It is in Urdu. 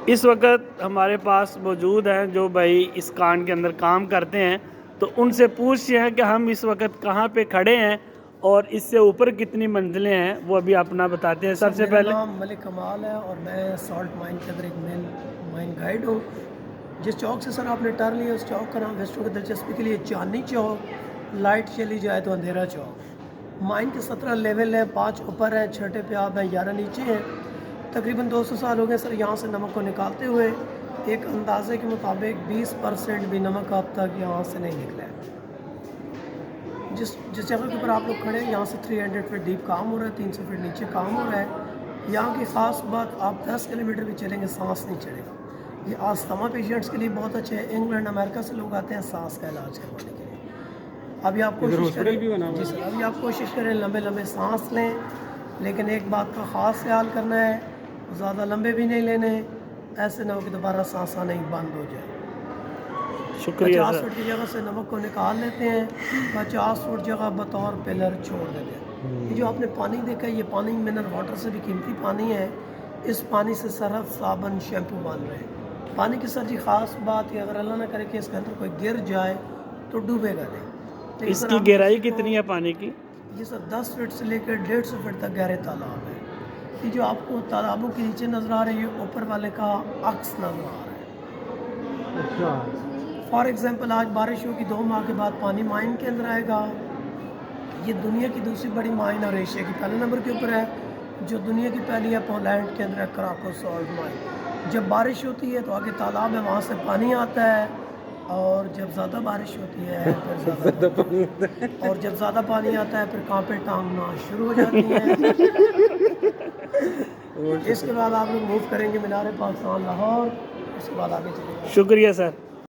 اس وقت ہمارے پاس موجود ہیں جو بھائی اس کان کے اندر کام کرتے ہیں، تو ان سے پوچھتے ہیں کہ ہم اس وقت کہاں پہ کھڑے ہیں اور اس سے اوپر کتنی منزلیں ہیں، وہ ابھی اپنا بتاتے ہیں۔ سب سے میرا پہلے نام ملک کمال ہے اور میں سالٹ مائن کے اندر ایک مائن گائیڈ ہوں۔ جس چوک سے سر آپ نے ٹرن لیا اس چوک کا نام ویسٹوں کی دلچسپی کے لیے چاندنی چوک، لائٹ چلی جائے تو اندھیرا چوک۔ مائن کے 17 لیول ہیں، 5 اوپر ہیں، چھٹے پہ آپ ہیں، 11 نیچے ہیں۔ تقریباً 200 سال ہو گئے سر یہاں سے نمک کو نکالتے ہوئے۔ ایک اندازے کے مطابق 20% بھی نمک اب تک یہاں سے نہیں نکلا ہے۔ جس جگہ کے اوپر آپ لوگ کھڑے ہیں یہاں سے 300 فٹ ڈیپ کام ہو رہا ہے، 300 فٹ نیچے کام ہو رہا ہے۔ یہاں کی خاص بات، آپ 10 کلومیٹر بھی چلیں گے سانس نہیں چڑھے گا۔ یہ آستما پیشنٹس کے لیے بہت اچھے ہیں، انگلینڈ امریکہ سے لوگ آتے ہیں سانس کا علاج کروانے کے لیے۔ ابھی آپ کوشش کریں جی سر، ابھی آپ کوشش کریں لمبے لمبے سانس لیں، لیکن ایک بات کا خاص خیال کرنا ہے، زیادہ لمبے بھی نہیں لینے، ایسے نہ ہو کہ دوبارہ سانس آنا ہی بند ہو جائے۔ شکریہ 50 سر۔ فٹ کی جگہ سے نمک کو نکال لیتے ہیں، 50 فٹ جگہ بطور پلر چھوڑ دیتے ہیں۔ یہ جو آپ نے پانی دیکھا ہے یہ پانی منرل واٹر سے بھی قیمتی پانی ہے۔ اس پانی سے سرف، صابن، شیمپو بن رہے ہیں۔ پانی کی سر جی خاص بات یہ اگر اللہ نہ کرے کہ اس کے اندر کوئی گر جائے تو ڈوبے گا نہیں۔ لیکن اس سر کی ہم گہرائی کسی کو کتنی ہے پانی کی؟ یہ سر 10 فٹ سے لے کر 150 فٹ تک گہرے تالاب ہے۔ یہ جو آپ کو تالابوں کے نیچے نظر آ رہے ہیں یہ اوپر والے کا عکس نظر آ رہا ہے۔ فار ایگزامپل آج بارش ہوگی، 2 ماہ کے بعد پانی مائن کے اندر آئے گا۔ یہ دنیا کی دوسری بڑی مائن اور ایشیا کی پہلے نمبر کے اوپر ہے۔ جو دنیا کی پہلی ہے پولینڈ کے اندر ہے کراکو سالٹ مائن۔ جب بارش ہوتی ہے تو آگے تالاب ہے وہاں سے پانی آتا ہے، اور جب زیادہ بارش ہوتی ہے اور جب زیادہ پانی آتا ہے پھر کانپیں ٹانگنا شروع ہو جاتی ہیں۔ اس کے بعد آپ لوگ موو کریں گے مینار پاکستان لاہور، اس کے بعد آگے چلیں گے۔ شکریہ سر۔